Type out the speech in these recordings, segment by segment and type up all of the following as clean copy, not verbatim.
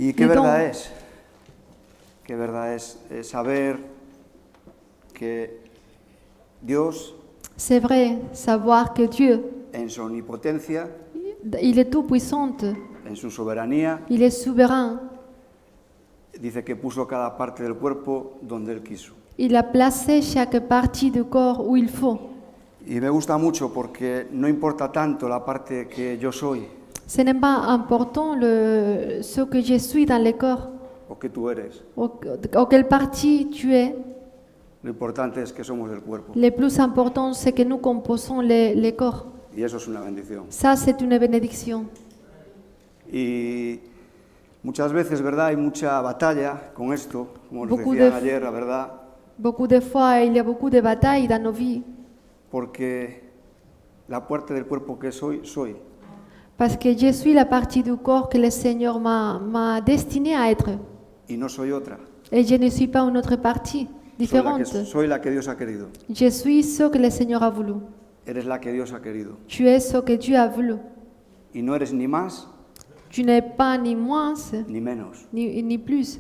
¿Y qué verdad es? Qué verdad es saber que Dios, C'est vrai, savoir que Dieu, en su omnipotencia, il est tout puissant, en su soberanía, il est souverain. dice que puso cada parte del cuerpo donde Él quiso. Il a placé chaque partie du corps où il faut. Y me gusta mucho porque no importa tanto la parte que yo soy Ce n'est pas important ce que je suis dans le corps, o que tú eres. ou quelle partie tu es. Lo importante es que somos el cuerpo. Le plus important, c'est que nous composons le corps. Y eso es una bendición. Ça, c'est une bénédiction. Y muchas veces, ¿verdad? Hay mucha batalla con esto, como nos Beaucoup decían de- ayer, la verdad, Beaucoup de fois, il y a beaucoup de batailles dans nos vies, porque la parte del cuerpo que soy, parce que je suis la partie du corps que le Seigneur m'a destinée à être. y no soy otra. Et je ne suis pas une autre partie différente. Soy la que Dios ha querido. Je suis ce que le Seigneur a voulu. Eres la que Dios ha querido. Tu es ce que Dieu a voulu. Y no eres ni más Tu n'es pas ni moins, ni menos. ni plus.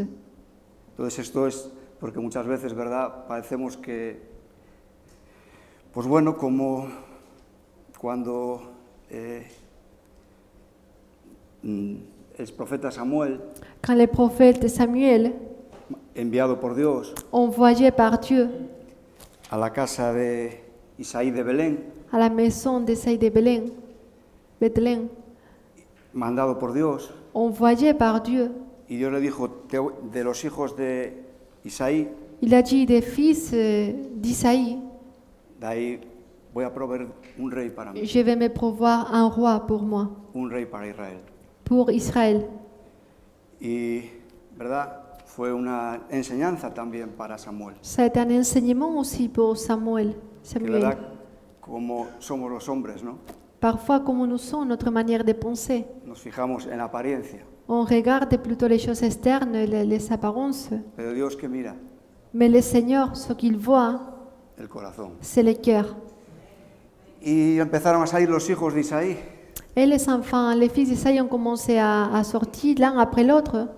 Entonces esto es porque muchas veces, ¿verdad? Parecemos que, pues bueno, como cuando el profeta Samuel, Quand le prophète Samuel, enviado por Dios envoyé par Dieu a la casa de Isaí de Belén, à la maison d'Esaïe de Bethléem, mandado por Dios, envoyé par Dieu, y Dios le dijo, de los hijos de Isaí, il a dit des fils d'Isaïe, de ahí voy a proveer un rey para mí, je vais me pourvoir un roi pour moi, un rey para Israel. pour Israël. Y, ¿verdad? Fue una enseñanza también para Samuel. Ça a été un enseignement aussi pour Que, Samuel. ¿verdad? Como somos los hombres, ¿no? Parfois, comme nous sommes, notre manière de penser, Nos fijamos en la apariencia, on regarde plutôt les choses externes, les apparences. pero Dios que mira Mais le Seigneur, ce qu'il voit, el corazón. c'est le cœur. Y empezaron a salir los hijos de Isaí, Et les enfants, les fils d'Isaïe ont commencé à sortir l'un après l'autre.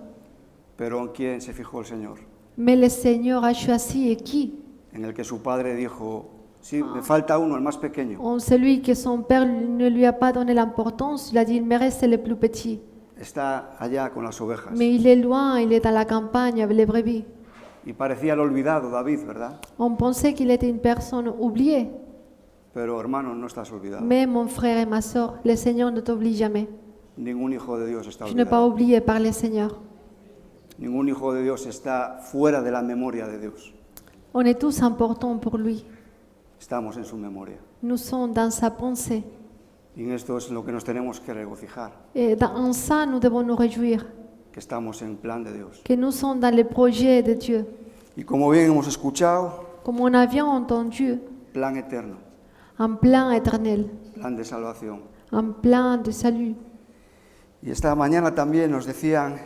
pero ¿en quién se fijó el Señor? Mais le Seigneur a choisi et qui? En el que su padre dijo, sí, me falta uno, el más pequeño. En celui que son père ne lui a pas donné l'importance, il a dit, il me reste le plus petit. Está allá con las ovejas. Mais il est loin, il est dans la campagne avec les brebis. Y parecía el olvidado David, ¿verdad? On pensait qu'il était une personne oubliée. Pero hermano, no estás olvidado. Mais mon frère et ma soeur, le Seigneur ne t'oublie jamais. Ningún hijo de Dios está Tu n'es pas olvidado. oublié par le Seigneur. Ningún hijo de Dios está fuera de la memoria de Dios. On est tous importants pour lui. Estamos en su memoria. Nous sommes dans sa pensée. Y en esto es lo que nos tenemos que regocijar, Et en ça, nous devons nous réjouir, que estamos en plan de Dios. que nous sommes dans le projet de Dieu. Y como bien hemos escuchado, Comme on a bien entendu, plan eterno, un plan éternel, plan de salvación. un plan de salut. Y esta mañana también nos decían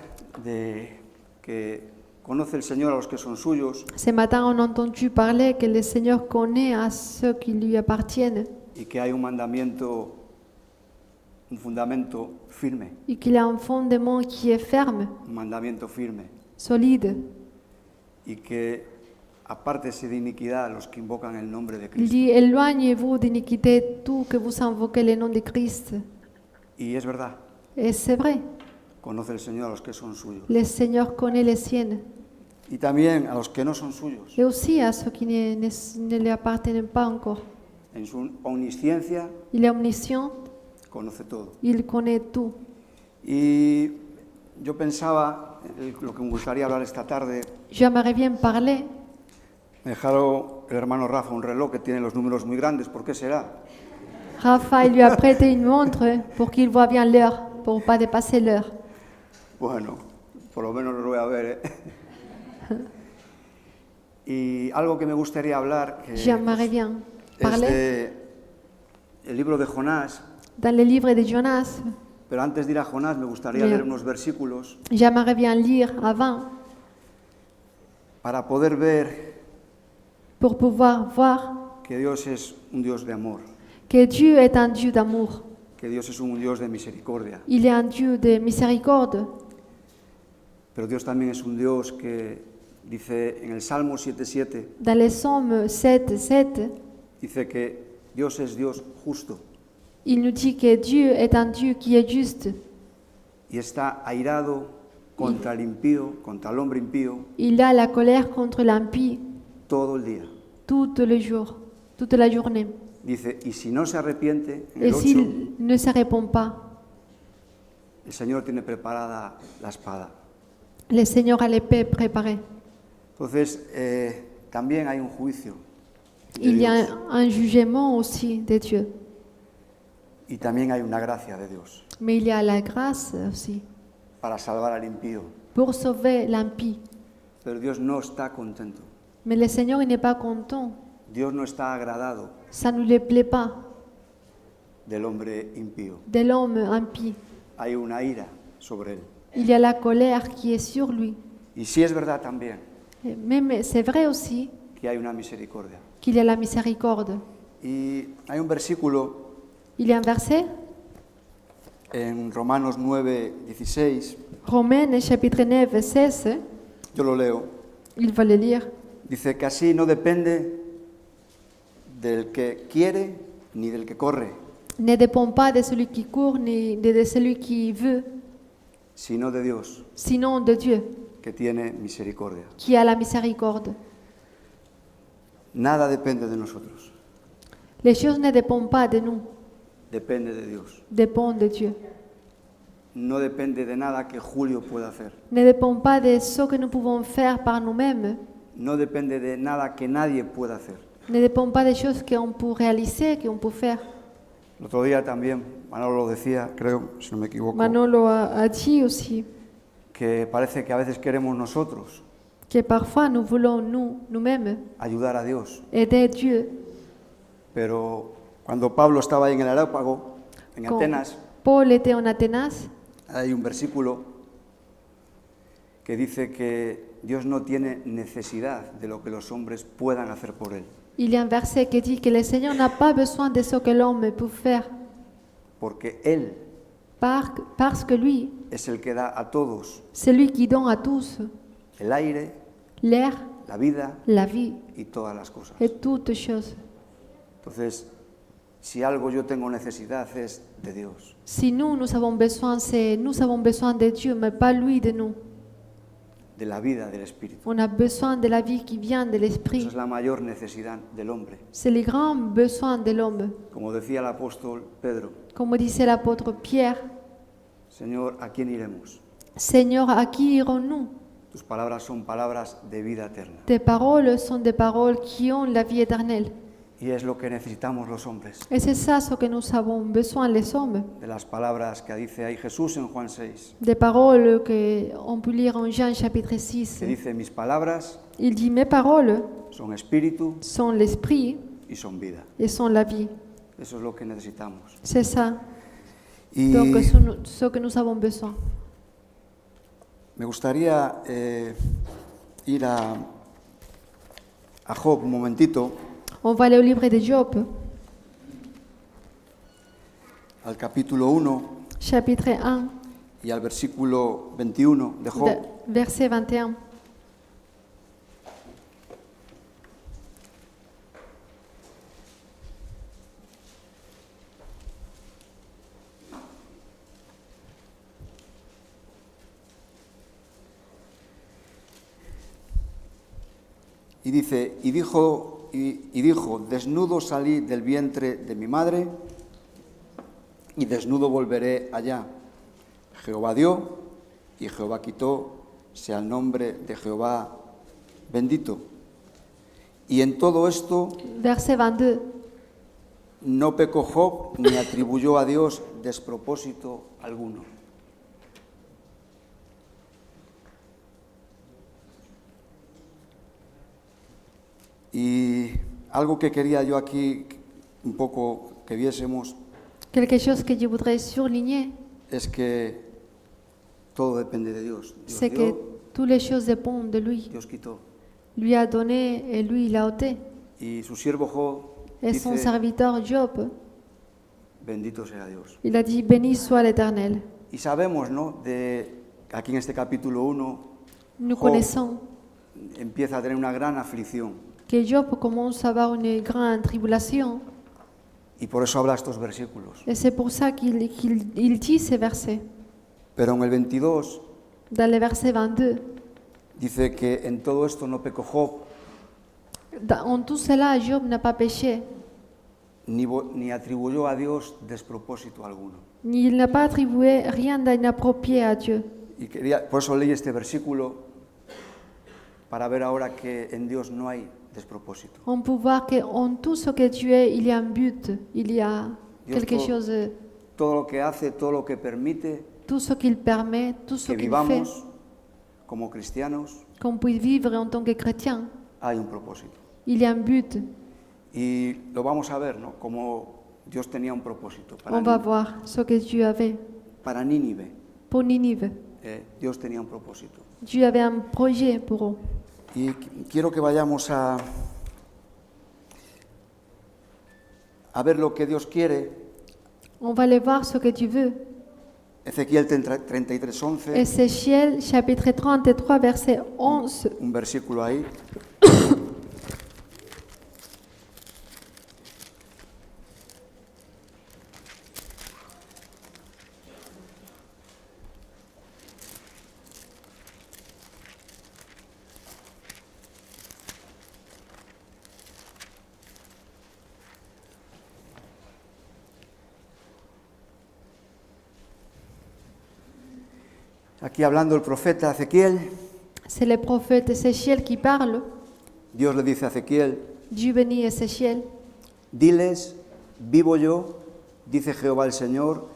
que conoce el Señor a los que son suyos Ce matin, on a entendu parler que le Seigneur connaît à ceux qui lui appartiennent y que hay un mandamiento, un fundamento firme, et qu'il a un fondement qui est ferme, un mandamiento firme, solide. y que apártese de iniquidad a los que invocan el nombre de Il Cristo. dit, éloignez-vous d'iniquité, tout que vous invoquez le nom de Christ. Y es verdad, Et c'est vrai, conoce el Señor a los que son suyos. le Seigneur connaît les siennes. Y también a los que no son suyos. Et aussi à ceux qui ne lui appartiennent pas encore. En su omnisciencia Il est omniscient, conoce todo. il connaît tout. Y yo pensaba, lo que me gustaría hablar esta tarde, J'aimerais bien parler. me dejaron el hermano Rafa un reloj que tiene los números muy grandes. ¿Por qué será? Rafa, il lui a prêté une montre pour qu'il voit bien l'heure, pour ne pas dépasser l'heure. Bueno, por lo menos lo voy a ver, ¿eh? Y algo que me gustaría hablar, que J'aimerais bien es parler el libro de Jonás, dans le livre de Jonas. pero antes de ir a Jonás me gustaría Bien. leer unos versículos J'aimerais bien lire avant para poder ver pour pouvoir voir que Dios es un Dios de amor, que Dieu est un Dieu d'amour. que Dios es un Dios de misericordia. Il est un Dieu de miséricorde. Pero Dios también es un Dios que dice en el Salmo 7:7, Dans les psaumes 7, 7, dice que Dios es Dios justo il nous dit que Dieu est un Dieu qui est juste. y está airado contra el impío, contra el hombre impío, Il a la colère contre l'impie todo el día. tout le jour, toute la journée. Dice, y si no se arrepiente, en Et el 8, s'il ne se répond pas, el Señor tiene preparada la espada. le Seigneur a l'épée préparée. Entonces, también hay un juicio de Il y a Dios un jugement aussi de Dieu. y también hay una gracia de Dios Mais il y a la grâce aussi para salvar al impío. pour sauver l'impie. Pero Dios no está contento. Mais le Seigneur, il n'est pas content. Dios no está agradado Ça ne lui plaît pas del hombre impío. de l'homme impie. Hay una ira sobre él. Il y a la colère qui est sur lui. Y sí es verdad también Mais c'est vrai aussi que hay una misericordia. qu'il y a la miséricorde. Y hay un versículo Il y a un verset, en Romanos 9:16, Romains chapitre 9, 16, yo lo leo, il va le lire. dice que así no depende del que quiere ni del que corre, Ne dépend pas de celui qui court ni de celui qui veut, sino de Dios, sinon de Dieu, que tiene misericordia. qui a la miséricorde. Nada depende de nosotros, Les choses ne dépendent pas de nous, depende de Dios. dépendent de Dieu. No depende de nada que Julio pueda hacer, Ne dépendent pas de ce que nous pouvons faire par nous-mêmes, no depende de nada que nadie pueda hacer. ne dépendent pas des choses qu'on peut réaliser, qu'on peut faire. El otro día también, Manolo lo decía, creo, si no me equivoco, Manolo a dit aussi que parece que a veces queremos nosotros que parfois nous voulons nous-mêmes ayudar a Dios, aider Dieu. pero cuando Pablo estaba ahí en el Areópago, en Quand Atenas, Paul était en Athénas, hay un versículo que dice que Dios no tiene necesidad de lo que los hombres puedan hacer por Él, il y a un verset qui dit que le Seigneur n'a pas besoin de ce que l'homme peut faire, porque Él parce que lui, es el que da a todos c'est lui qui donne à tous el aire, l'air, la vida la vie y todas las cosas. et toutes choses. Entonces, si algo yo tengo necesidad es de Dios, Si nous avons besoin, c'est nous avons besoin de Dieu, mais pas lui de nous. de la vida del Espíritu. On a besoin de la vie qui vient de Esa l'Esprit. es la mayor necesidad del hombre. C'est les grands besoins de l'homme. Como decía el apóstol Pedro, Comme disait l'apôtre Pierre, Señor, ¿a quién iremos? Seigneur, à qui irons-nous? Tus palabras son palabras de vida eterna. Tes paroles sont des paroles qui ont la vie éternelle. Y es lo que necesitamos los hombres. Et c'est ça ce que nous avons besoin, les hommes. De las palabras que dice ahí Jesús en Juan 6, Des paroles qu'on peut lire en Jean chapitre 6. que dice, mis palabras Il dit, mes paroles son espíritu sont l'esprit y son vida. et sont la vie. Eso es lo que necesitamos. C'est ça. Y Donc, ce que nous avons besoin. me gustaría ir a Job un momentito, On va aller au livre de Job, al capítulo 1 chapitre 1, y al versículo 21 de Job. verset 21. Y dice, y dijo, desnudo salí del vientre de mi madre y desnudo volveré allá. Jehová dio y Jehová quitó, sea el nombre de Jehová bendito. Y en todo esto Verset 22. no pecó Job ni atribuyó a Dios despropósito alguno. Y algo que quería yo aquí un poco que viésemos Quelque chose que je voudrais surligner, es que todo depende de Dios. Dios c'est que dio, toutes les choses dépendent de lui. Dios quitó. Lui a donné et lui, il a ôté. Y su siervo Job Et son dice, serviteur Job, bendito sea Dios. il a dit, béni soit l'Éternel. Y sabemos, ¿no?, aquí en este capítulo 1, nous Job connaissons empieza a tener una gran aflicción que Job commence à avoir une grande tribulation. y por eso habla estos versículos. Et c'est pour ça qu'il dit ces versets. Pero en el 22 Dans le verset 22, dice que en todo esto no pecó Job, en tout cela, Job n'a pas péché, ni atribuyó a Dios despropósito alguno. ni il n'a pas attribué rien d'inapproprié à Dieu. Y por eso leí este versículo para ver ahora que en Dios no hay despropósito. On peut voir qu'en tout ce que tu es, il y a un but, il y a Dios quelque chose, todo lo que hace, todo lo que permite tout ce qu'il permet, tout ce que qu'il fait, vivamos como cristianos, qu'on puisse vivre en tant que chrétien. hay un propósito. Il y a un but. Y lo vamos a ver, ¿no? Como Dios tenía un propósito On va voir ce que Dieu avait para Nínive. pour Ninive. Dios tenía un propósito. Dieu avait un projet pour eux. Y quiero que vayamos a ver lo que Dios quiere. On va aller voir ce que Dieu veut. Ezequiel 33:11, Ézéchiel, chapitre 33, verset 11. un versículo ahí. Aquí hablando el profeta Ezequiel, C'est le prophète Ézéchiel qui parle. Dios le dice a Ezequiel, Dieu bénit Ézéchiel. diles, vivo yo, dice Jehová el Señor,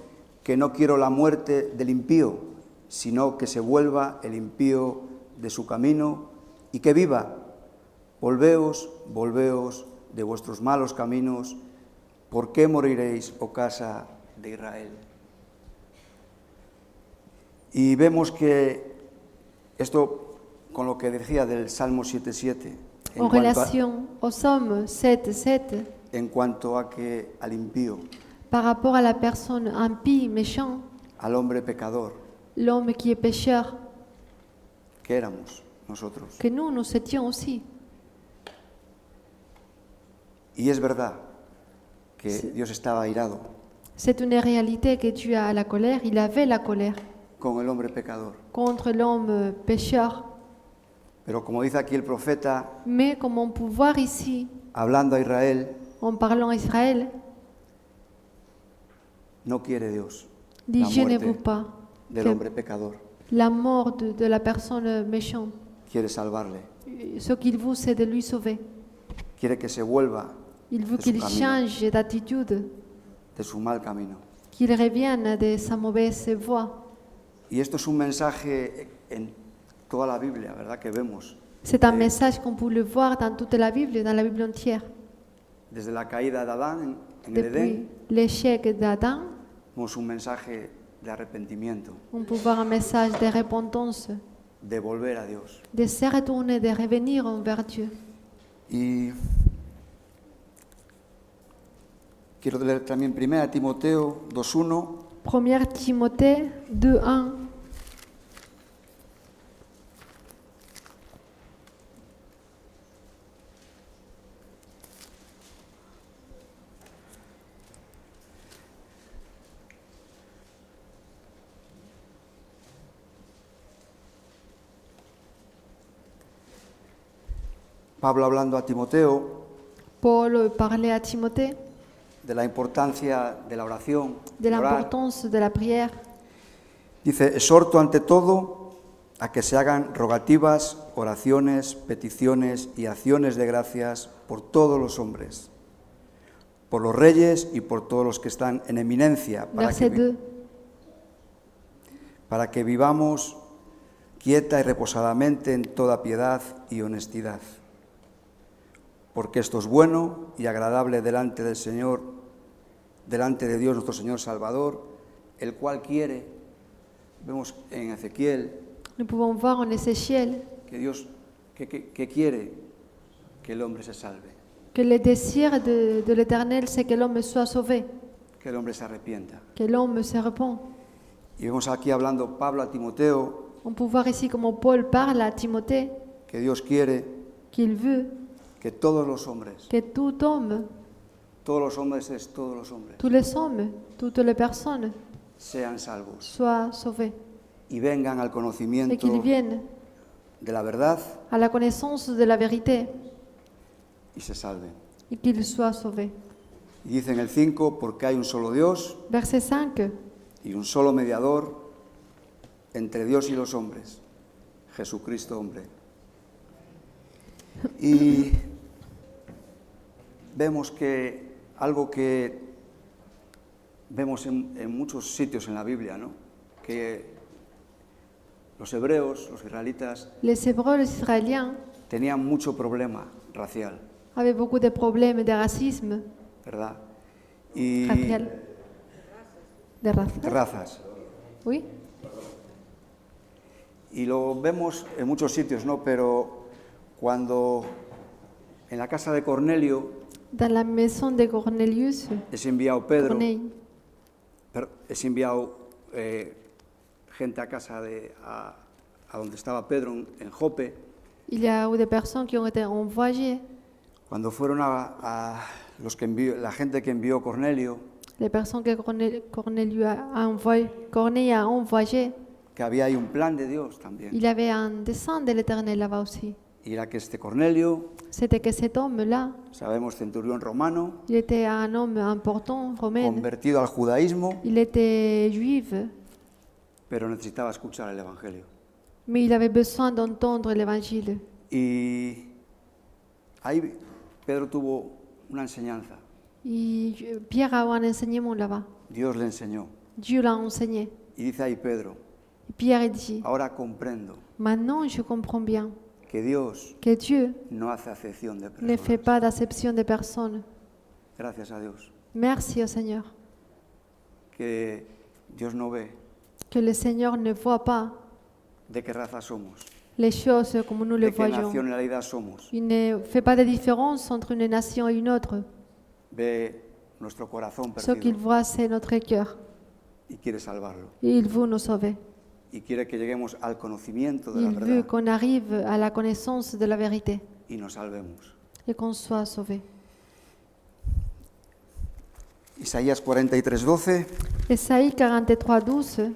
que no quiero la muerte del impío, sino que se vuelva el impío de su camino y que viva. Volveos, volveos de vuestros malos caminos, ¿por qué moriréis, oh casa de Israel? Y vemos que esto, con lo que decía del Salmo 7:7, En relation au psaume 7, 7, en cuanto a que al impío, par rapport à la personne impie, méchant, al hombre pecador, l'homme qui est pécheur, que éramos nosotros. que nous étions aussi. Y es verdad que Dios estaba airado C'est une réalité que Dieu a la colère, il avait la colère con el hombre pecador. contre l'homme pécheur. Pero como dice aquí el profeta, Mais comme on peut voir ici, hablando a Israel, en parlant à Israël, no quiere Dios dit la je ne veux muerte pas del que hombre pecador. la mort de la personne méchante. Quiere salvarle. Ce qu'il veut, c'est de lui sauver. Quiere que se vuelva Il veut de su qu'il camino, change d'attitude, de su mal camino. qu'il revienne de sa mauvaise voie. Y esto es un mensaje en toda la Biblia, ¿verdad? Que vemos. C'est un message qu'on peut le voir dans toute la Bible, dans la Bible entière. Desde la caída de Adán en el Depuis Edén, l'échec d'Adam, vemos un mensaje de arrepentimiento, on peut voir un message de repentance, de volver a Dios. de se retourner, de revenir envers Dieu. Y quiero leer también 1 Timoteo 2:1. 1 Timothée 2:1. Pablo hablando a Timoteo Paul parlait à Timothée de la importancia de la oración, de de orar. l'importance de la prière. Dice, exhorto ante todo a que se hagan rogativas, oraciones, peticiones y acciones de gracias por todos los hombres, por los reyes y por todos los que están en eminencia, Verset 2. para que vivamos quieta y reposadamente en toda piedad y honestidad. Porque esto es bueno y agradable delante del Señor, delante de Dios nuestro Señor Salvador, el cual quiere, vemos en Ezequiel, Nous pouvons voir en Ézéchiel que Dios que quiere que el hombre se salve, que le désir de l'Éternel, c'est que l'homme soit sauvé, que el hombre se arrepienta. que l'homme se repent. Y vemos aquí hablando Pablo a Timoteo On peut voir ici comment Paul parle à Timothée, que Dios quiere qu'il veut que todos los hombres, que tout homme, todos los hombres es todos los hombres, tous les hommes, toutes les personnes sean salvos soient sauvés y vengan al et conocimiento qu'ils viennent de la verdad à la connaissance de la vérité y se salven. et qu'ils soient sauvés. Y dice en el 5, porque hay un solo Dios Verset 5. y un solo mediador entre Dios y los hombres, Jesucristo hombre. Y vemos que algo que vemos en muchos sitios en la Biblia, ¿no? Que los hebreos, los israelitas, Les Hébreux, les Israéliens, tenían mucho problema racial, avaient beaucoup de problèmes de racisme, ¿verdad? Y racial, de raza. de razas. Oui. Y lo vemos en muchos sitios, ¿no? Pero cuando en la casa de Cornelio Dans la maison de Cornelius, es enviado Pedro, Corneille, es enviado gente a casa a donde estaba Pedro en Jope, il y a eu des personnes qui ont été envoyées. cuando fueron a los que la gente que envió Cornelio, Les personnes que Corneille a envoyées, Corneille a envoyées, que había ahí un plan de Dios también. il y avait un dessein de l'Éternel là-bas aussi. Y era que este Cornelio, C'était que cet homme-là, sabemos, centurión romano, il était un homme important, romain. convertido al judaísmo, Il était juif, pero necesitaba escuchar el Evangelio. mais il avait besoin d'entendre l'Évangile. Y ahí Pedro tuvo una enseñanza. Et Pierre a eu un enseignement là-bas. Dios le enseñó. Dieu l'a enseigné. Y dice ahí Pedro, Et Pierre dit, ahora comprendo maintenant je comprends bien que Dios que Dieu no hace acepción de ne fait personas. pas d'acception de personnes. Gracias a Dios. Merci au Seigneur. Que Dios no ve Que le Seigneur ne voit pas de qué raza somos, les choses comme nous les de qué voyons. nacionalidad somos. Il ne fait pas de différence entre une nation et une autre. Ve nuestro corazón Ce qu'il perdido voit, c'est notre cœur. y quiere salvarlo. Et il veut nous sauver. Y quiere que lleguemos al conocimiento de la Il veut verdad qu'on arrive à la connaissance de la vérité y nos salvemos. et qu'on soit sauvé. Isaías 43:12. Ésaïe 43, 12.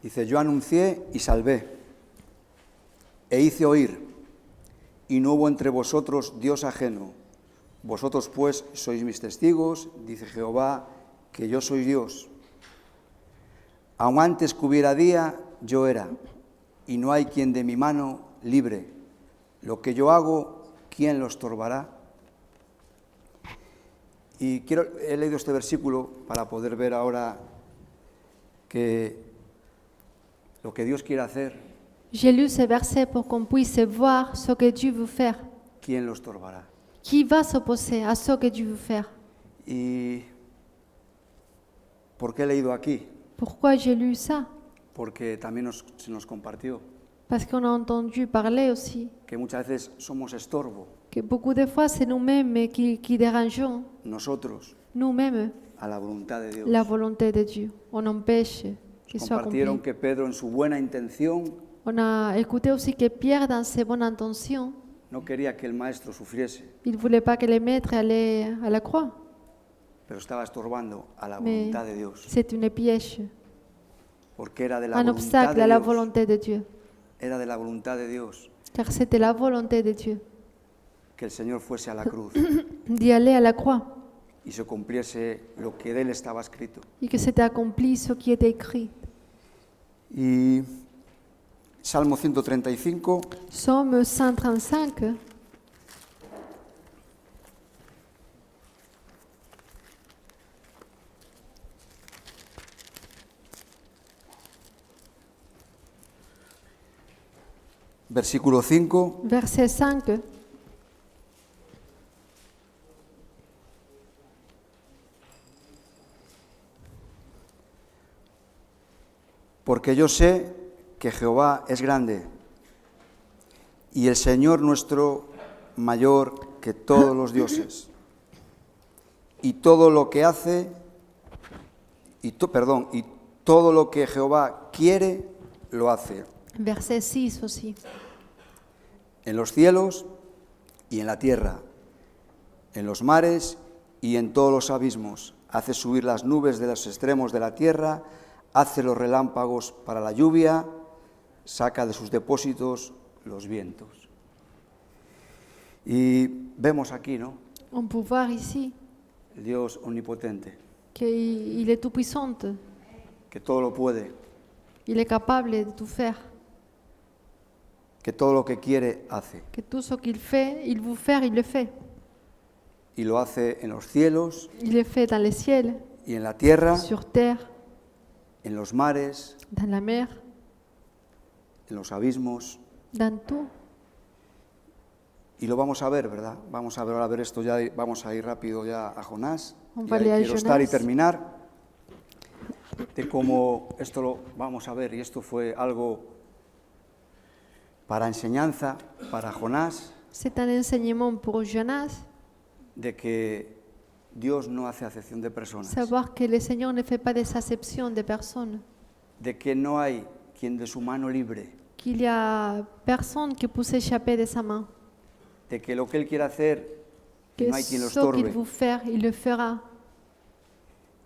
Dice, yo anuncié y salvé, e hice oír, y no hubo entre vosotros Dios ajeno. Vosotros pues sois mis testigos, dice Jehová, que yo soy Dios. Aun antes que hubiera día, yo era, y no hay quien de mi mano libre. Lo que yo hago, ¿quién lo estorbará? Y he leído este versículo para poder ver ahora que lo que Dios quiere hacer, J'ai lu ce verset pour qu'on puisse voir ce que Dieu veut faire. ¿quién lo estorbará? Qui va s'opposer à ce que Dieu veut faire? ¿Y por qué he leído aquí? Pourquoi j'ai lu ça? Porque también se nos compartió Parce qu'on a entendu parler aussi que muchas veces somos estorbo, que beaucoup de fois c'est nous-mêmes qui dérangeons, nosotros, nous-mêmes, a la voluntad de Dios. la volonté de Dieu. On empêche qu'il soit Compartieron accompli. que Pedro en su buena intención On a écouté aussi que Pierre, dans ses bonnes intentions, no quería que el maestro sufriese, il ne voulait pas que les maîtres allaient à la croix. pero estaba estorbando a la Mais voluntad de Dios, c'est une piège, porque era de la un voluntad obstacle de à la Dios, volonté de Dieu. era de la voluntad de Dios Car c'était la volonté de Dieu que el Señor fuese a la cruz d'y aller à la croix y se cumpliese lo que de él estaba escrito. et que c'était accompli ce qui était écrit. Y Salmo 135, Psaume 135, versículo 5. verset 5. Porque yo sé que Jehová es grande y el Señor nuestro mayor que todos los dioses. Y todo lo que hace, y todo lo que Jehová quiere, lo hace. Verset 6 aussi. En los cielos y en la tierra, en los mares y en todos los abismos. Hace subir las nubes de los extremos de la tierra, hace los relámpagos para la lluvia, saca de sus depósitos los vientos. Y vemos aquí, ¿no? On peut voir ici El Dios omnipotente, qu'il est tout puissant. que todo lo puede, Il est capable de tout faire. que todo lo que quiere hace. Que tout ce qu'il fait, il veut faire, il le fait. Y lo hace en los cielos Il le fait dans les ciels, y en la tierra, sur terre, en los mares, dans la mer, en los abismos. dans tout. Y lo vamos a ver, ¿verdad? Vamos a ver ahora esto ya, vamos a ir rápido ya a Jonás. Un Y ahí vale a quiero estar y Jonás. terminar de cómo esto lo vamos a ver, y esto fue algo para enseñanza, para Jonás, C'est un enseignement pour Jonas, de que Dios no hace acepción de personas, savoir que le Seigneur ne fait pas des exceptions de personnes, de que no hay quien de su mano libre, qu'il y a personne qui peut s'échapper de sa main, de que lo que Él quiere hacer que no hay quien lo ce qu'il estorbe. veut faire, il le fera.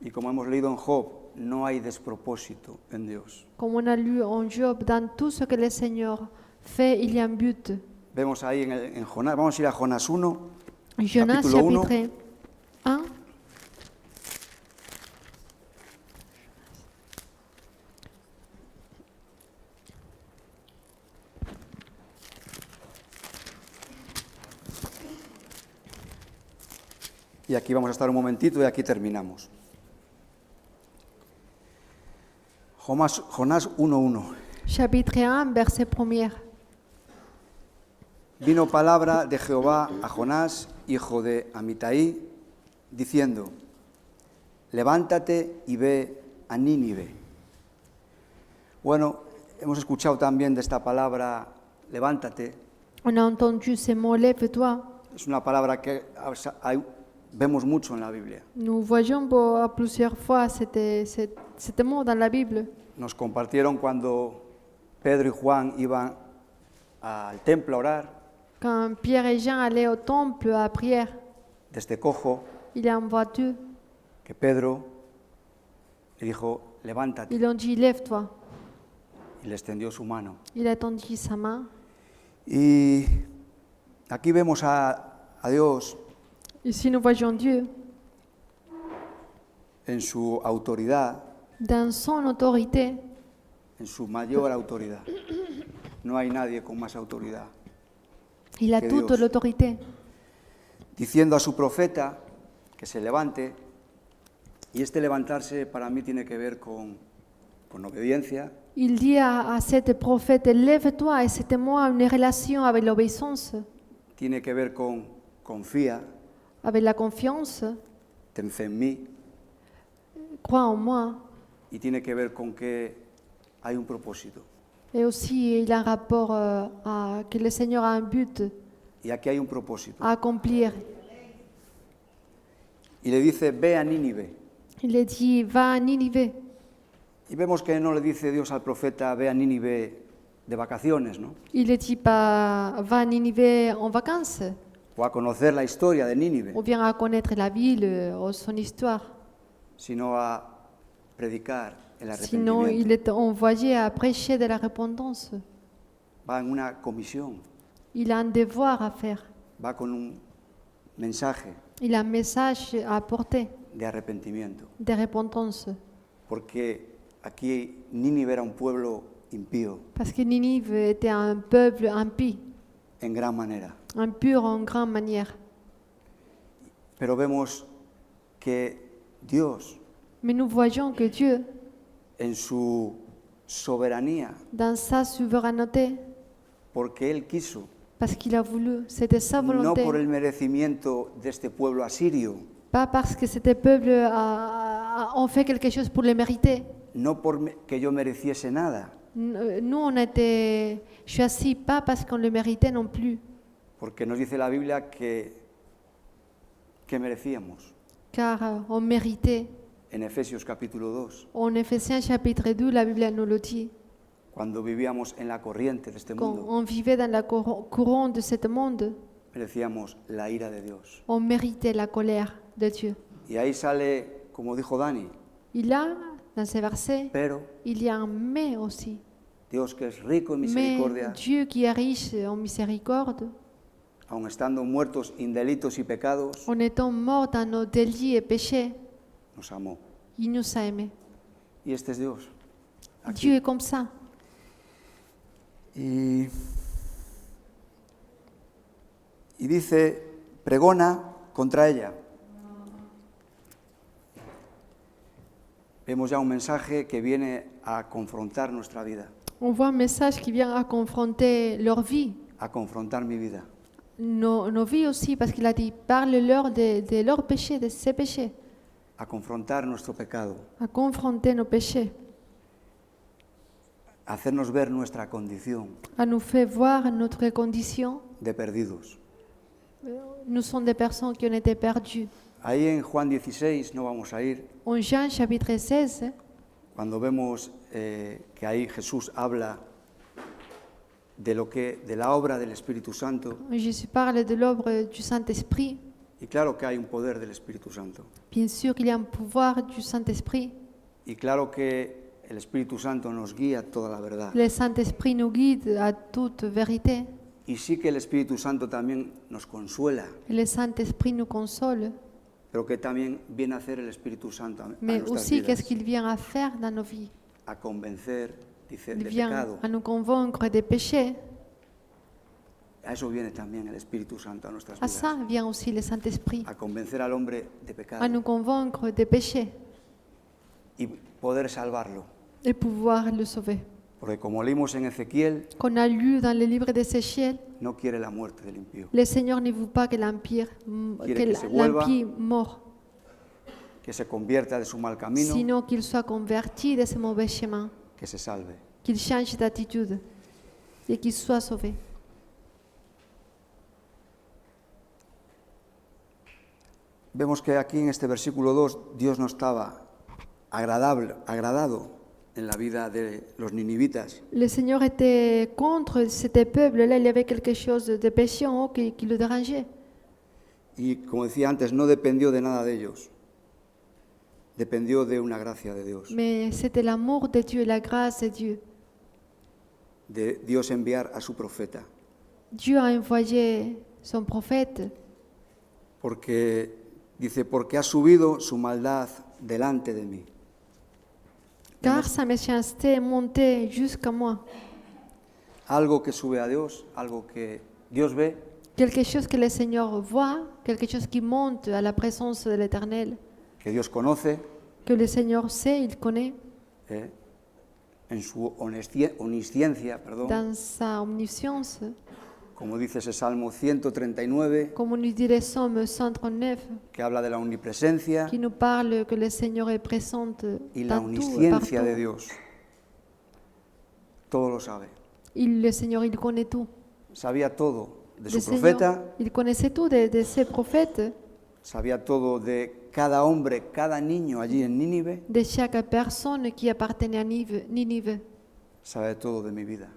Y como hemos leído en Job, no hay despropósito en Dios. Comme on a lu en Job, dans tout ce que le Seigneur fait, il y a un but. Vemos ahí en Jonás, vamos a ir a Jonás 1, Jonas capítulo 1. chapitre 1. Y aquí vamos a estar un momentito y aquí terminamos. Jonás 1:1. Chapitre 1, verset 1er. Vino palabra de Jehová a Jonás, hijo de Amitai, diciendo: levántate y ve a Nínive. Bueno, hemos escuchado también de esta palabra, levántate. On a entendu ces mots, lève-toi. Es una palabra que vemos mucho en la Biblia. Nous voyons plusieurs fois cet mot dans la Bible. Nos compartieron cuando Pedro y Juan iban al templo a orar, Quand Pierre et Jean allaient au temple à prière, desde cojo, il a envoyé, que Pedro le dijo, levántate, ils ont dit lève-toi. y le extendió su mano. Il a tendu sa main. Y aquí vemos a Dios Ici, nous voyons Dieu en su autoridad, dans son autorité, en su mayor autoridad. No hay nadie con más autoridad. il a Que toute Dios. l'autorité. Diciendo a su profeta que se levante, y este levantarse para mí tiene que ver con obediencia, Il dit à cet prophète, lève-toi, et c'était moi une relation avec l'obéissance, tiene que ver con confía, avec la confiance, ten fe en mí, crois en moi. y tiene que ver con que hay un propósito. Et aussi, il a un rapport à que le Seigneur a un but Y aquí hay un propósito. à accomplir. Y le dice, ve a Nínive. Il a dit, va à Ninive. Y vemos que no le dice Dios al profeta, ve a Nínive de vacaciones, ¿no? Il ne dit pas, va à Ninive en vacances, O a conocer la historia de Nínive, ou bien à connaître la ville ou son histoire. sino a predicar el Sinon, arrepentimiento. il est envoyé à prêcher de la repentance. Va en una comisión, Il a un devoir à faire. va con un mensaje Il a un message à apporter de arrepentimiento. de repentance. Porque aquí Nínive era un pueblo impío, Parce que Ninive était un peuple impie, en gran manera. impur en grande manière. Pero vemos que Dios, Mais nous voyons que Dieu, en su soberanía, dans sa souveraineté, porque Él quiso, parce qu'il a voulu. C'était sa no volonté. por el merecimiento de este pueblo asirio, Pas parce que c'était peuple ont fait quelque chose pour le mériter. no que yo mereciese nada, Nous, on a été choisis pas parce qu'on le méritait non plus, porque nos dice la Biblia que merecíamos. car on méritait. En Efesios capítulo 2, En Éphésiens chapitre 2, la Bible nous le dit. cuando vivíamos en la corriente de este Quand mundo, on vivait dans la courant de ce monde, merecíamos la ira de Dios. on méritait la colère de Dieu. Y ahí sale, como dijo Dani, Et là, dans ces versets, pero il y a un mais aussi. Dios, que es rico en Mais misericordia, Dieu qui est riche en miséricorde, aun estando muertos en delitos y pecados, en étant morts dans nos délits et péchés, nos amó. il nous a aimés. Y este es Dios. Aquí. Dieu est comme ça. Y dice, pregona contra ella. Vemos ya un mensaje que viene a confrontar nuestra vida, On voit un message qui vient à confronter leur vie, a confrontar mi vida. nos vies aussi, parce qu'il a dit, parle-leur de leurs péchés, de ses péchés, A confrontar nuestro pecado, à confronter nos péchés, a hacernos ver nuestra condición à nous faire voir notre condition. de perdidos. Nous sommes des personnes qui ont été perdues. Ahí en Juan 16, no vamos a ir, En Jean chapitre 16, cuando vemos que ahí Jesús habla de la obra del Espíritu Santo, Jésus parle de l'œuvre du Saint-Esprit. y claro que hay un poder del Espíritu Santo, Bien sûr qu'il y a un pouvoir du Saint-Esprit. y claro que el Espíritu Santo nos guía a toda la verdad. Le Saint-Esprit nous guide à toute vérité. Y sí que el Espíritu Santo también nos consuela, Et le Saint-Esprit nous console. pero que también viene a hacer el Espíritu Santo a Mais nuestras aussi, qu'est-ce vidas, qu'il vient à faire dans nos vies? a convencer, dice, Il de vient pecado. à nous convaincre des péchés. A eso viene también el Espíritu Santo a nuestras À ça vidas, vient aussi le Saint-Esprit, a convencer al hombre de pecado à nous convaincre des péchés y poder salvarlo. et pouvoir le sauver. Porque como leímos en Ezequiel, Qu'on a lu dans le livre d'Ézéchiel, no quiere la muerte del impío, le Seigneur ne veut pas que Quiere que se vuelva. l'impie mort, que se convierta de su mal camino, sinon qu'il soit converti de ce mauvais chemin, que se salve. qu'il change d'attitude et qu'il soit sauvé. Vemos que aquí en este versículo 2 Dios no estaba agradado en la vida de los ninivitas, Le Seigneur était contre ce peuple-là, il y avait quelque chose de péchant qui le dérangeait. y como decía antes, no dependió de nada de ellos, dependió de una gracia de Dios, Mais c'était l'amour de Dieu, la grâce de Dieu. de Dios enviar a su profeta, Dieu a envoyé son prophète porque dice, porque ha subido su maldad delante de mí. car sa méchanceté est montée jusqu'à moi. Algo que sube a Dios, algo que Dios ve, Quelque chose que le Seigneur voit, quelque chose qui monte à la présence de l'Éternel, que Dios conoce, que le Seigneur sait, il connaît, en su omnisciencia, dans sa omniscience, como dice ese Salmo 139, comme on nous dit le Psaume 139, que habla de la omnipresencia qui nous parle que le Seigneur est présent y la dans tout et omnisciencia de partout. Dios. Todo lo sabe. Le Seigneur, il connaît tout. Sabía todo de Le su Seigneur, profeta, il connaissait tout de ses prophètes, sabía todo de cada hombre, cada niño allí en Nínive, de chaque personne qui appartenait à Ninive. sabe todo de mi vida,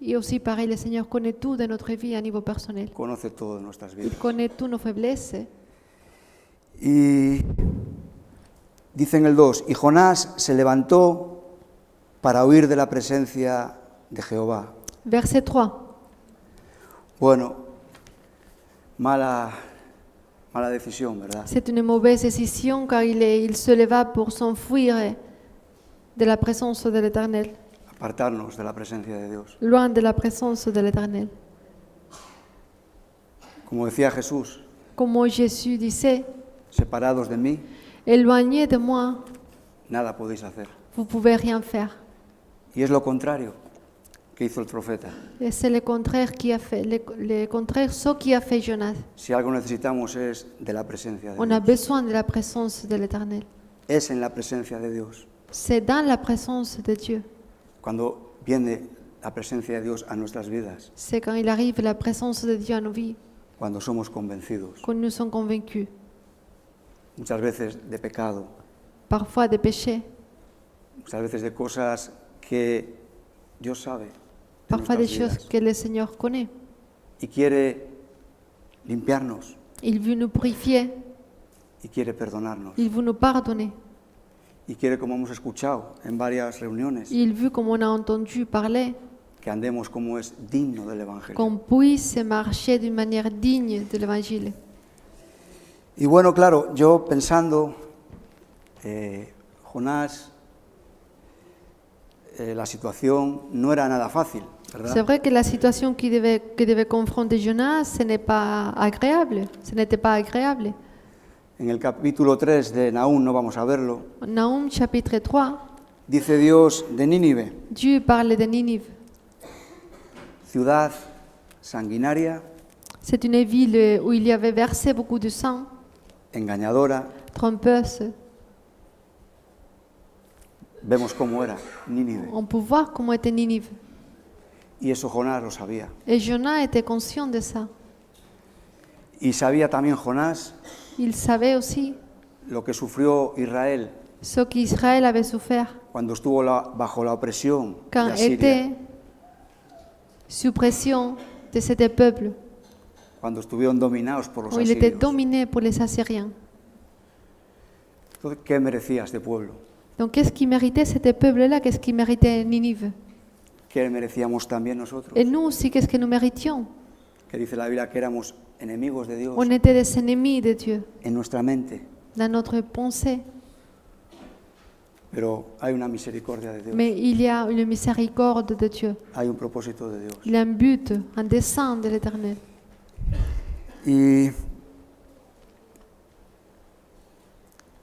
Et aussi, pareil, le Seigneur connaît tout de notre vie à niveau personnel. conoce todo de nuestras Il vidas. connaît toutes nos faiblesses. Y dice en el 2, y Jonás se levantó para huir de la presencia de Jehová. Verset 3. Bueno, mala decisión, ¿verdad? C'est une mauvaise décision car il se leva pour s'enfuir de la présence de l'Éternel, Apartarnos de la presencia de Dios. loin de la présence de l'Éternel. Como decía Jesús, Comme Jésus disait, separados de mí, éloignez de moi, nada podéis hacer. vous ne pouvez rien faire. Y es lo contrario. que hizo el profeta. Et c'est le contraire qui a fait, le contraire ce qui a fait Jonas. Si algo necesitamos es de la presencia de On a Dios. besoin de la présence de l'Éternel. Es en la presencia de Dios. C'est dans la présence de Dieu. Cuando viene la presencia de Dios a nuestras vidas, C'est quand il arrive la présence de Dieu à nos vies cuando somos convencidos, que nous sommes convaincus. muchas veces de pecado, Parfois des péchés, muchas veces de cosas que Dios sabe de parfois des nuestras choses vidas, que le Seigneur connaît. y quiere limpiarnos Il veut nous purifier, y quiere perdonarnos il veut nous pardonner. y quiere, como hemos escuchado en varias reuniones, Il veut, comme on a entendu parler, que andemos como es digno del Evangelio. qu'on puisse marcher d'une manière digne de l'Évangile. Y bueno, claro, yo pensando, Jonás, la situación no era nada fácil, C'est ¿verdad? vrai que la situation qui devait confronter Jonas, ce n'est pas agréable. Ce n'était pas agréable. En el capítulo 3 de Nahum, no vamos a verlo, Nahum chapitre 3, dice Dios de Nínive, Dieu parle de Ninive. ciudad sanguinaria, C'est une ville où il y avait versé beaucoup de sang, engañadora. trompeuse. Vemos cómo era Nínive. On peut voir comment était Ninive. Y eso Jonás lo sabía. Et Jonas était conscient de ça. Y sabía también Jonás Il savait aussi lo que sufrió Israel ce qu'Israël avait souffert cuando estuvo bajo la opresión de quand Asiria, était sous pression de ce peuple, cuando estuvieron dominados por los où il était asirios. dominé por les Assyriens. Entonces, ¿qué merecía este pueblo? Donc qu'est-ce qui méritait ce peuple-là? Qu'est-ce qui méritait Ninive? ¿Qué merecíamos también nosotros? Et nous aussi, qu'est-ce que nous méritions? Que dice la Biblia que éramos enemigos de Dios On était des ennemis de Dieu en nuestra mente, dans notre pensée. pero hay una misericordia de Dios, Mais il y a une miséricorde de Dieu. hay un propósito de Dios. Il y a un but, un dessein de l'Éternel. Y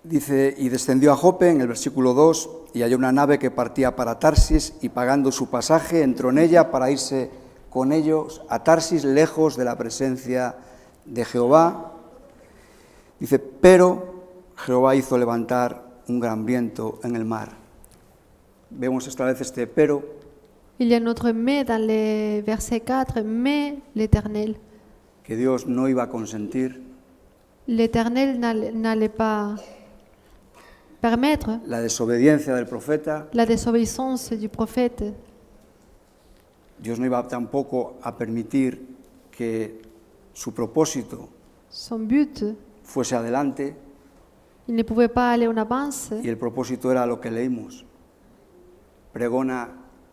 dice, y descendió a Jope en el versículo 2, y halló una nave que partía para Tarsis, y pagando su pasaje entró en ella para irse con ellos a Tarsis, lejos de la presencia de Jehová. Dice, pero Jehová hizo levantar un gran viento en el mar. Vemos esta vez este pero, Il y a notre mais dans le verset 4, mais l'Éternel. que Dios no iba a consentir L'Éternel n'allait pas permettre la desobediencia del profeta. la désobéissance du prophète. Dios no iba tampoco a permitir que su propósito Son but, fuese adelante, il ne pouvait pas aller en avance. y el propósito era lo que leímos. Pregona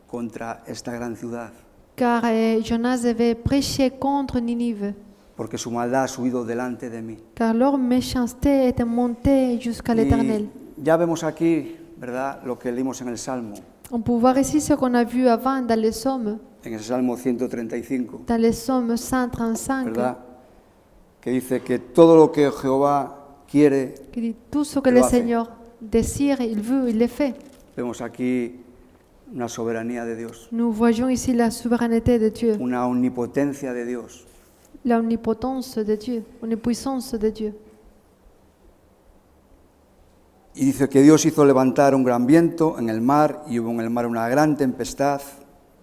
contra esta gran ciudad, Car Jonas devait prêcher contre Ninive, porque su maldad ha subido delante de mí. car leur méchanceté était montée jusqu'à l'Éternel. Y ya vemos aquí, ¿verdad?, lo que leímos en el Salmo, On peut voir ici ce qu'on a vu avant dans les psaumes, en el Salmo 135, dans les psaumes 135, ¿verdad?, que dice que todo lo que Jehová quiere, qui dit tout ce que Lo le hace. Seigneur désire, il veut, il le fait. vemos aquí una soberanía de Dios, Nous voyons ici la souveraineté de Dieu, una omnipotencia de Dios. la omnipotence de Dieu, omnipuissance de Dieu. Y dice que Dios hizo levantar un gran viento en el mar, y hubo en el mar una gran tempestad,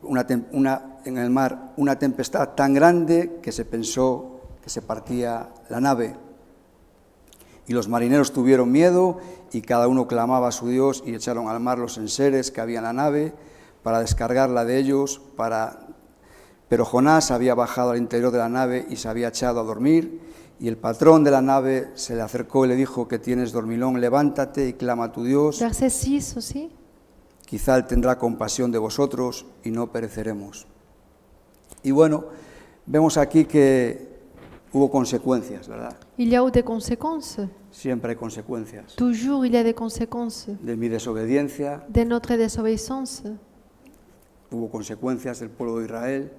en el mar una tempestad tan grande que se pensó que se partía la nave. Y los marineros tuvieron miedo, y cada uno clamaba a su Dios, y echaron al mar los enseres que había en la nave para descargarla de ellos. Pero Jonás había bajado al interior de la nave y se había echado a dormir. Y el patrón de la nave se le acercó y le dijo: que tienes dormilón, levántate y clama a tu Dios. Verset 6 aussi. Quizá Él tendrá compasión de vosotros y no pereceremos. Y bueno, vemos aquí que hubo consecuencias, ¿verdad? Il y a eu des conséquences. Siempre hay consecuencias. Toujours, il y a des conséquences De mi desobediencia, de notre désobéissance. hubo consecuencias del pueblo de Israel.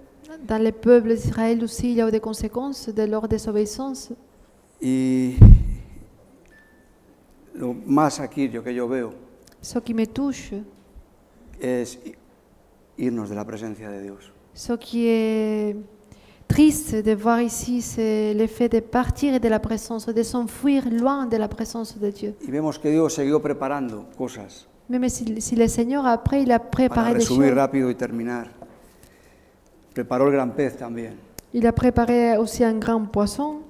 Dans les peuples d'Israël aussi, il y a eu des conséquences de leur désobéissance. Y lo más aquí que yo veo Ce qui me touche, es irnos de la presencia de Dios. Ce qui est triste de voir ici, c'est le fait de partir de la présence, de s'enfuir loin de la présence de Dieu. Y vemos que Dios siguió preparando cosas. Même si le Seigneur, après, il a Para préparé des resumir choses. rápido y terminar. Preparó el gran pez también, Il a préparé aussi un grand poisson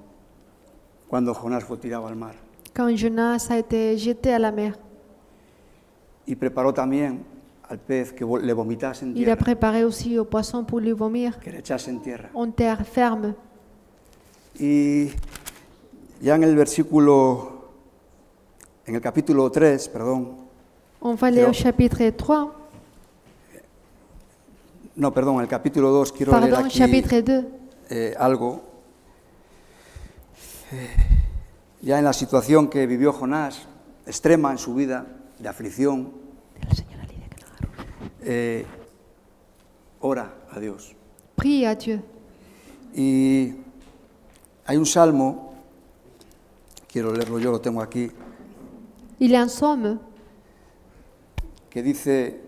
cuando Jonás fue tirado al mar. quand Jonas a été jeté à la mer. Y preparó también al pez que le vomitase en Il a tierra, préparé aussi au poisson pour lui vomir que le echase en tierra. en terre ferme. Y ya en el capítulo 3, perdón, On va aller Pero- au chapitre 3, no, perdón, el capítulo 2, quiero leer pardon, aquí chapitre 2. algo. Ya en la situación que vivió Jonás, extrema en su vida, de aflicción, ora a Dios. Prie à Dieu. Y hay un salmo, quiero leerlo, yo lo tengo aquí, Il y a un psaume que dice,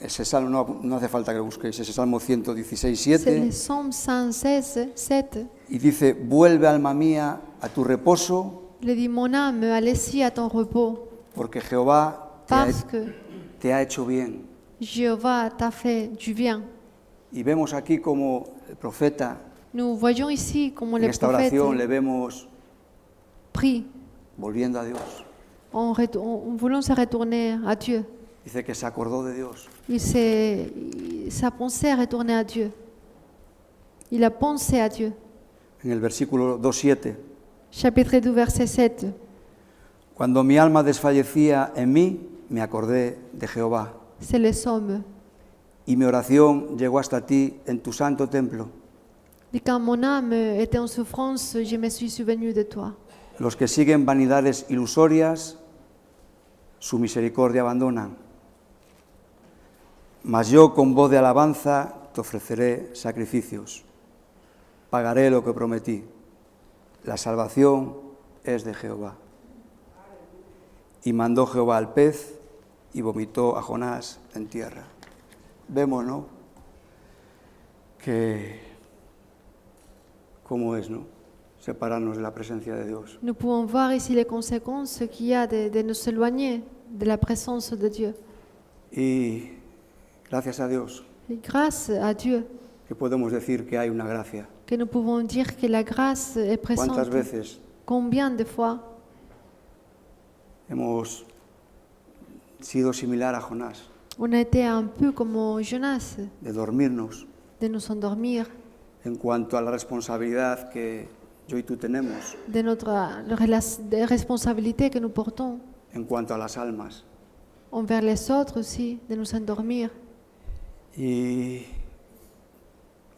ese salmo, no hace falta que lo busquéis, ese salmo 116, c'est le 7, psaume 116, 7. y dice, vuelve alma mía a tu reposo, Il dit, mon âme, allez-y à ton repos, porque Jehová parce que te ha hecho bien. Jéhovah t'a fait du bien. Y vemos aquí como el profeta, Nous voyons ici comment en les esta prophètes oración le vemos prient volviendo a Dios. en voulant se retourner à Dieu. Dice que se acordó de Dios. Sa pensée est retournée à Dieu. Il a pensé à Dieu. En el versículo 2:7, Chapitre 2, verset 7. cuando mi alma desfallecía en mí, me acordé de Jehová. C'est le psaume. Y mi oración llegó hasta ti en tu santo templo. Et quand mon âme était en souffrance, je me suis souvenu de toi. Los que siguen vanidades ilusorias, su misericordia abandonan. Mas yo con voz de alabanza te ofreceré sacrificios. Pagaré lo que prometí. La salvación es de Jehová. Y mandó Jehová al pez y vomitó a Jonás en tierra. Vemos, ¿no? Que cómo es, ¿no? Separarnos de la presencia de Dios. Nous pouvons voir ici les conséquences qu'il y a de nous éloigner de la présence de Dieu. Y gracias a Dios Et grâce à Dieu que podemos decir que hay una gracia. que nous pouvons dire que la grâce est présente. ¿Cuántas veces Combien de fois hemos sido similar a Jonás, on a été un peu comme Jonas, de dormirnos de nous endormir, en cuanto a la responsabilidad que yo y tú tenemos, de notre des responsabilités que nous portons en cuanto a las almas? envers les autres aussi, de nous endormir. Y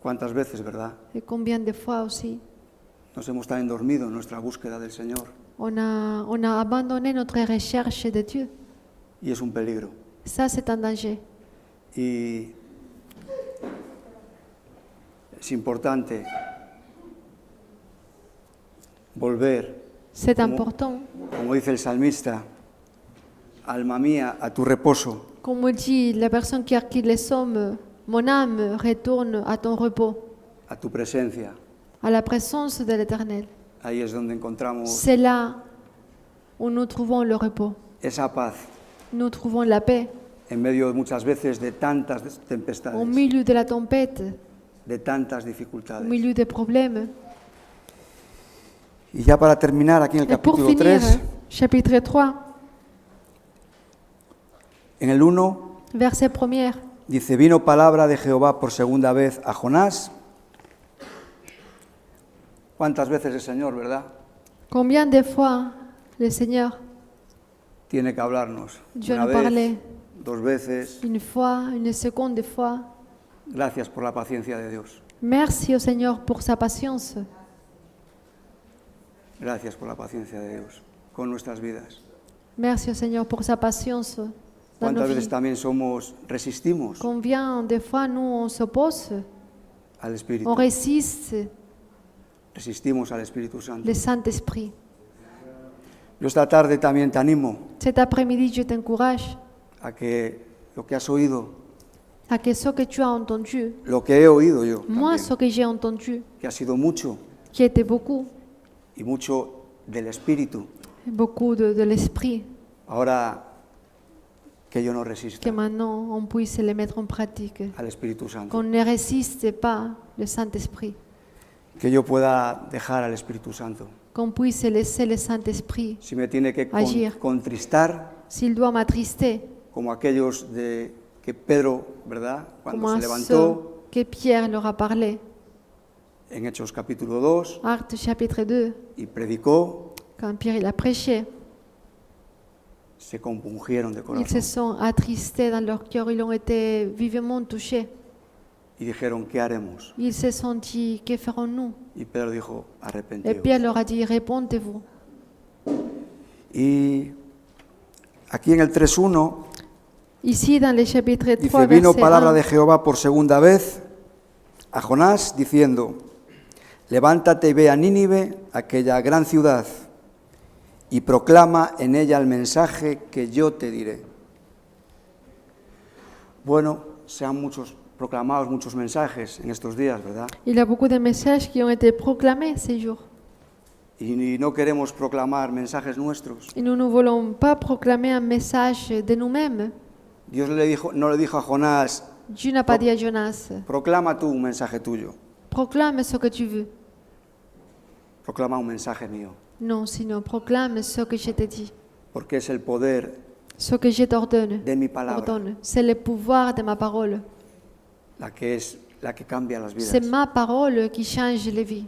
cuántas veces, ¿verdad? Et combien de fois aussi Nos hemos también dormido en nuestra búsqueda del Señor. on a abandonné notre recherche de Dieu. Y es un peligro. Ça, c'est un danger. Y es importante volver, C'est Comment- important. como dice el salmista, alma mía, a tu reposo. Comme dit la personne qui a écrit les psaumes, mon âme retourne à ton repos, A tu presencia. à la présence de l'Éternel. Ahí es donde encontramos C'est là où nous trouvons le repos. esa paz Nous trouvons la paix en medio muchas veces de tantas au tempestades, milieu de la tempête, de tantas au dificultades. milieu des problèmes. Y ya para terminar, aquí en el Et pour capítulo finir, 3, chapitre 3, en el 1, verset 1er. dice, vino palabra de Jehová por segunda vez a Jonás. ¿Cuántas veces el Señor, verdad? Combien de fois le Seigneur, Tiene que hablarnos. Dieu Una nous vez, parlait, 2 veces. une fois, une seconde fois. Gracias por la paciencia de Dios. Merci au Seigneur pour sa patience. Gracias por la paciencia de Dios con nuestras vidas. Merci au Seigneur pour sa patience dans nos ¿Cuántas veces vies. también resistimos Combien de fois nous on s'oppose, al Espíritu? on résiste Resistimos al Espíritu Santo. le Saint-Esprit. Yo esta tarde también te animo Cet après-midi, je t'encourage a que lo que has oído à que ce que tu as entendu, lo que he oído yo, moi también, ce que j'ai entendu, que ha sido mucho qui était beaucoup, y mucho del Espíritu. beaucoup de l'esprit, Ahora que yo no que resista maintenant on puisse les mettre en pratique, al Espíritu Santo, qu'on ne résiste pas le Saint-Esprit, que yo pueda dejar al Espíritu Santo. qu'on puisse laisser le Saint-Esprit. Si me tiene que Agir. contristar, S'il doit m'attrister, como aquellos que Pedro, ¿verdad? Cuando comme se à levantó ceux que Pierre leur a parlé, en Hechos capítulo 2 Actes chapitre 2, y predicó, quand Pierre il a prêché, se compungieron de ils se corazón sont attristés dans leur cœur, ils ont été vivement touchés. y dijeron, ¿qué haremos? Ils se sont dit, que ferons-nous? Y Pedro dijo, Et arrepentíos. Pierre leur a dit, répondez-vous. Y aquí en el 3:1 Ici, dans le chapitre 3, dice, vino verset palabra 1, de Jehová por segunda vez a Jonás diciendo, levántate y ve a Nínive, aquella gran ciudad, y proclama en ella el mensaje que yo te diré. Bueno, se han proclamados muchos mensajes en estos días, ¿verdad? il y a beaucoup de messages qui ont été proclamés ces jours. Y no queremos proclamar mensajes nuestros. Et nous ne voulons pas proclamer un message de nous-mêmes. Dios no le dijo a Jonás, Dieu n'a pas dit à Jonas, proclama tú un mensaje tuyo, proclame ce que tu veux. proclama un mensaje mío, Non, sinon proclame ce que je te dis, porque es el poder ce que je t'ordonne. de mi palabra C'est le pouvoir de ma parole. la que cambia las C'est vidas. ma parole qui change les vies.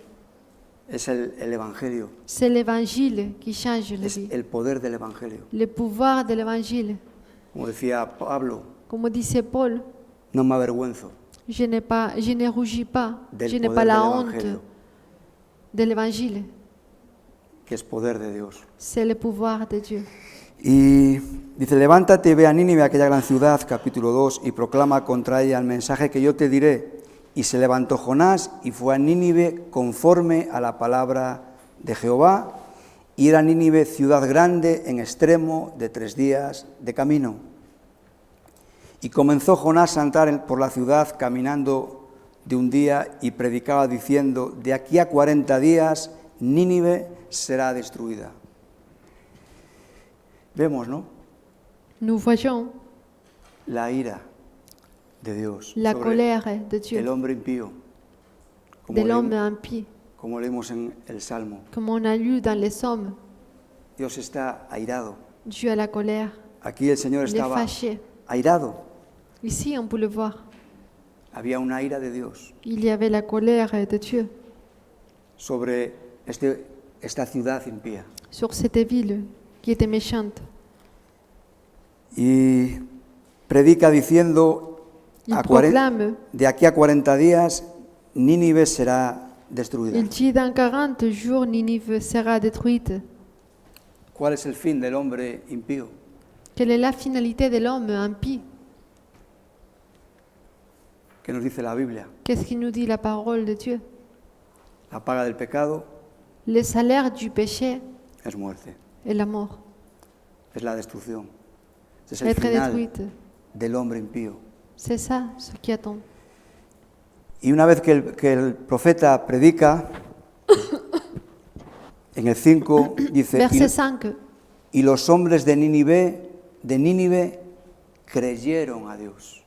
Es el Evangelio, C'est l'évangile qui change les es vies. el poder del Evangelio. Le pouvoir de l'évangile. Como decía Pablo, Comme disait Paul, no me avergüenzo je ne rougis pas, del je n'ai poder pas la del honte Evangelio, de l'évangile. que es poder de Dios. C'est le pouvoir de Dieu. Y dice, levántate y ve a Nínive, aquella gran ciudad, capítulo 2, y proclama contra ella el mensaje que yo te diré. Y se levantó Jonás y fue a Nínive conforme a la palabra de Jehová. Y era Nínive ciudad grande en extremo de 3 días de camino. Y comenzó Jonás a andar por la ciudad caminando de un día y predicaba diciendo, de aquí a 40 días Nínive será destruida. Vemos, ¿no? Nous voyons La ira de Dios la sobre colère de el Dieu, hombre impío, de l'homme impie, como leemos en el Salmo. comme on a lu dans les psaumes. Dios está airado. Dieu a la colère, Aquí el Señor il est estaba fâché. airado. Ici, on peut le voir. Había una ira de Dios Il y avait la colère de Dieu sobre esta ciudad impía. sur cette ville qui était méchante. Y predica diciendo, Il proclame, de aquí a 40 días Nínive será destruida. il dit dans 40 jours, Ninive sera détruite. ¿Cuál es el fin del hombre impío? Quelle est la finalité de l'homme impie? ¿Qué nos dice la Biblia? Qu'est-ce qui nous dit la parole de Dieu? La paga del pecado Le salaire du péché es muerte, est la mort, es la destrucción. Ese es el être final détruite. del hombre impío. C'est ça ce qui attend. Y una vez que el profeta predica, en el 5 dice, Verset 5. y los hombres de Nínive creyeron a Dios.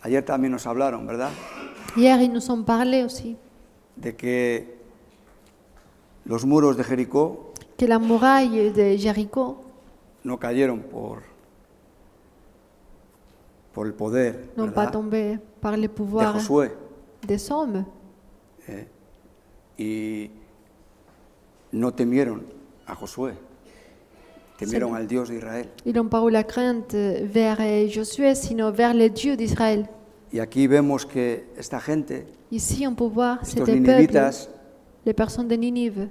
Ayer también nos hablaron, ¿verdad? Hier, ils nous ont parlé aussi De que los muros de Jericó que la muraille de Jéricho no cayeron por el poder, n'ont pas ¿verdad? tombé par le De pouvoir Josué. des hommes. Y no temieron a Josué, temieron al Dios de Israel. Ils n'ont pas eu la crainte vers Josué, sinon vers le Dieu d'Israël. Y aquí vemos que esta gente, Ici, on peut voir estos ces peuples, ninivitas, les personnes de Ninive,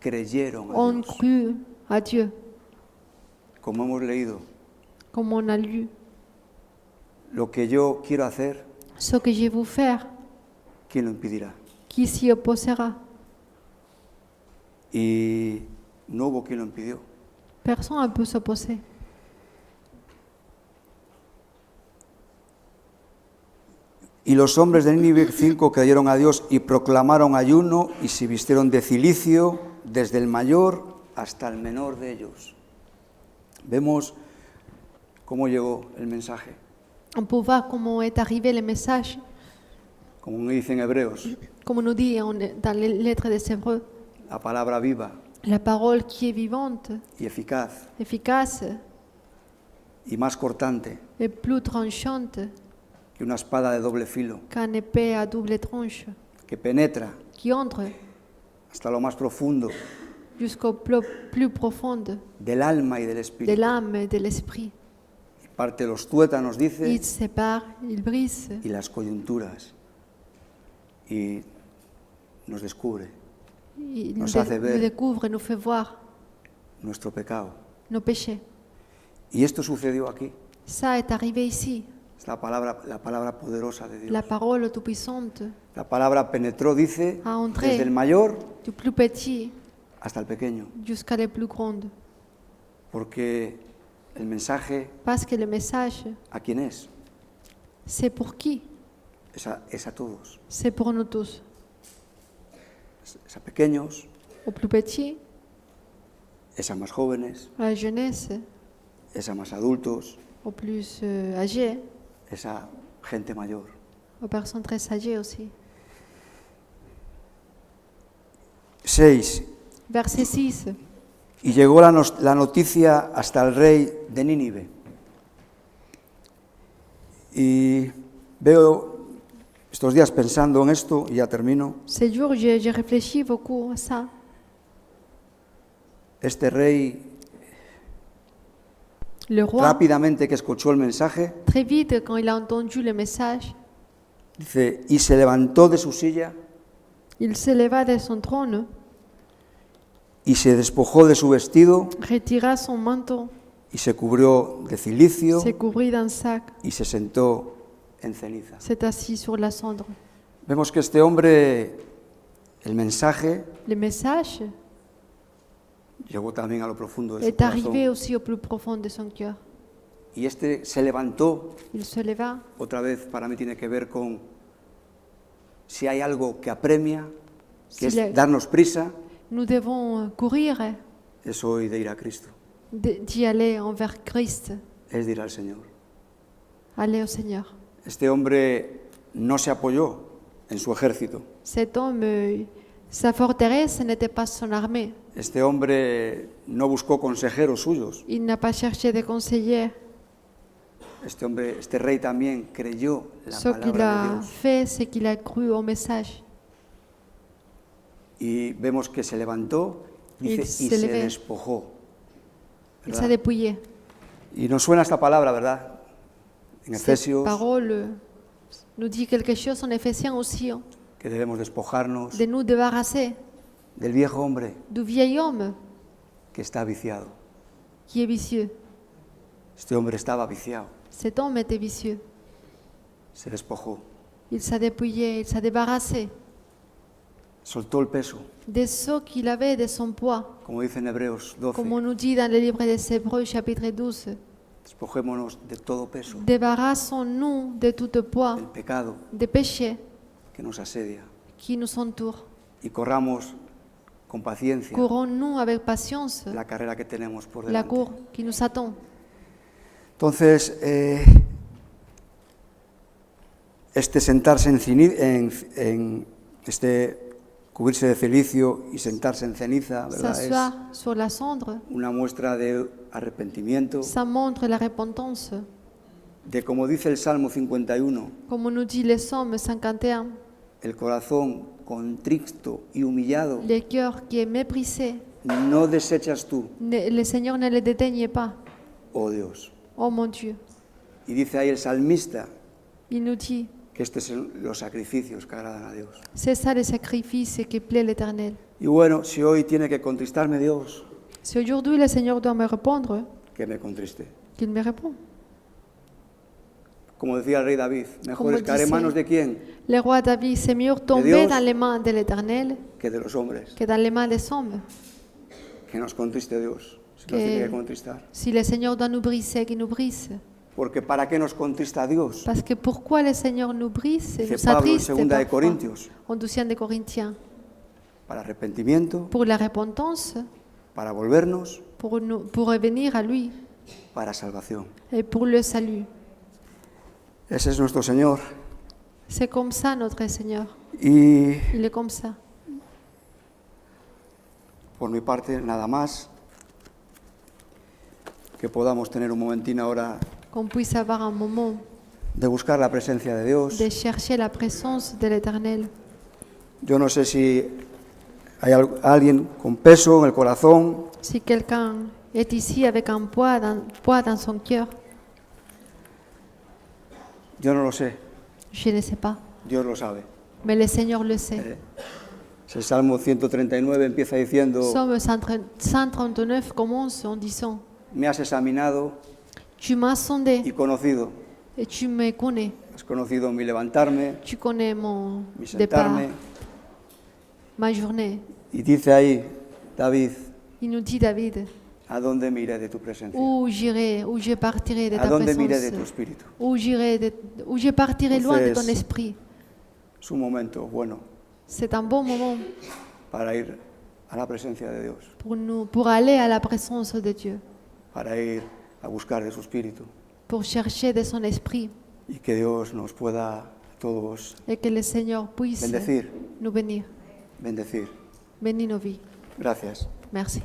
creyeron a ont Dios. cru à Dieu, Como hemos leído, comme on a lu. lo que yo quiero hacer, Ce que je veux faire, ¿quién lo impedirá? qui s'y opposera? Y no hubo quien lo impidió. Personne ne peut s'opposer. Y los hombres de Nínive 5 creyeron a Dios y proclamaron ayuno y se vistieron de cilicio desde el mayor hasta el menor de ellos. Vemos cómo llegó el mensaje. On peut voir comment est arrivé le message, Como me dicen hebreos, comme on nous dit dans les lettres des Hébreux. la palabra viva La parole qui est vivante, y eficaz efficace y más cortante et plus tranchante que una espada de doble filo, qu'un épée à double tranche, que penetra qui entre hasta lo más profundo jusqu'au plus profond del alma y del de espíritu. l'âme et de l'esprit. Y parte los tuétanos, dice, Il sépare, il brise, y las coyunturas. Y nos descubre il Nos nous, hace ver. nous découvre, nous fait voir nuestro pecado. nos péchés. Y esto sucedió aquí. Ça est arrivé ici. Es la palabra poderosa de Dios. La parole tout-puissante La palabra penetró, dice, a entré desde el mayor du plus petit hasta el pequeño. jusqu'à les plus grandes. Porque el mensaje, Parce que le message, ¿a quién es? c'est pour qui? Es a todos. C'est pour nous tous. Es a pequeños, Aux plus petits, es a más jóvenes, à la jeunesse, es a más adultos, aux plus âgés, es a gente mayor. aux personnes très âgées aussi. 6. Verset 6. Y llegó la noticia hasta el rey de Nínive. Y veo estos días pensando en esto, y ya termino, Ces jours, j'ai réfléchi beaucoup à ça. este rey Le roi, rápidamente que escuchó el mensaje, très vite, quand il a entendu le message, dice, y se levantó de su silla il s'éleva de son trône, y se despojó de su vestido retira son manteau, y se cubrió de cilicio se couvrit d'un sac, y se sentó en ceniza. s'est assis sur la cendre. Vemos que este hombre, el mensaje Le message llegó también a lo profundo de su est arrivé corazón. aussi au plus profond de son cœur. Y este se levantó, Il se leva. otra vez para mí tiene que ver con si hay algo que apremia, que Si le- es darnos prisa, Nous devons courir, es hoy de ir a Cristo, d'y aller envers Christ, es de ir al Señor. aller au Seigneur. Este hombre no se apoyó en su ejército. Cet homme, sa forteresse n'était pas son armée. Este hombre no buscó consejeros suyos. Il n'a pas cherché de conseillers. Este rey también creyó la Ce qu'il palabra de a Dios. fait, c'est qu'il a cru au message. Y vemos que se levantó, dice, Il y se se levait. despojó. Il ¿Verdad? s'est dépouillé. Y nos suena esta palabra, ¿verdad? En Cette Efesios, parole nous dit quelque chose en Éphésiens aussi, hein, que debemos despojarnos de nous débarrasser del viejo hombre du vieil homme que está viciado. qui est vicieux. Este hombre estaba viciado, Cet homme était vicieux. se despojó, Il s'est dépouillé, il s'est débarrassé soltó el peso, de ce qu'il avait, de son poids. como dice en Hebreos 12, Comme on nous dit dans le livre des Hébreux, chapitre 12, despojémonos de todo peso, débarrassons-nous de tout poids, del pecado des péchés que nos asedia, qui nous entourent. y corramos con paciencia Courons-nous avec patience la carrera que tenemos por la delante. cour qui nous attend. Entonces, este sentarse en cubrirse de cilicio y sentarse en ceniza, ¿verdad? Es S'asseoir sur la cendre, una muestra de arrepentimiento, ça montre la repentance. de como dice el Salmo 51, Comme on nous dit les Psaumes 51, el corazón contrito y humillado, le cœur qui est méprisé, no desechas tú, le Seigneur ne le dédaigne pas. oh Dios. Oh mon Dieu, Y dice ahí el salmista il nous dit, que estos son los sacrificios que agradan a Dios. c'est ça le sacrifice qui plaît l'Éternel. Y bueno, si hoy tiene que contristarme Dios, Si aujourd'hui le Seigneur doit me répondre, que me contriste. qu'il me répond. Como decía el rey David, mejor Como es caer en dice- manos de quién Le roi David, c'est mieux tomber Dios. dans les mains de l'Éternel que de los hombres. que dans les mains des hommes. Que nos contriste Dios, si nos Que- tiene que contristar. Si le Seigneur doit nous briser, qu'il nous brise. Porque ¿para qué nos contrista a Dios? Parce que pourquoi le Seigneur nous brise et Dice nous Pablo en attriste 2 de parfois, Corintios, en 2 de Corinthiens, para arrepentimiento, pour la repentance, para volvernos, pour revenir à lui para salvación. et pour le salut. Ese es nuestro Señor. C'est comme ça notre Seigneur. Y Il est comme ça. por mi parte, nada más. Que podamos tener un momentín ahora Qu'on puisse avoir un moment de buscar la presencia de Dios. de chercher la présence de l'Éternel. Yo no sé si hay alguien con peso en el corazón, Si quelqu'un est ici avec un poids dans son cœur, yo no lo sé, je ne sais pas. Dios lo sabe. Mais le Seigneur le sait. El Salmo 139 empieza diciendo, Psaume 139 commence en disant, me has examinado tu m'as sondé y conocido. et tu me connais. Has conocido mi levantarme, Tu connais mon mi départ, sentarme. ma journée. Y dice ahí, David, Il nous dit, David, ¿a dónde miré de tu presencia? où j'irai, où je partirai de ¿A ta dónde miré de tu présence, espíritu? où je partirai loin de ton Entonces, esprit. Es un momento bueno C'est un bon moment para ir a la presencia de Dios, pour aller à la présence de Dieu, para ir a buscar de su espíritu pour chercher de son esprit y que Dios nos pueda a todos et que le Seigneur puisse bendecir, nous bénir, bendecir. bénir nos vies. Gracias. Merci.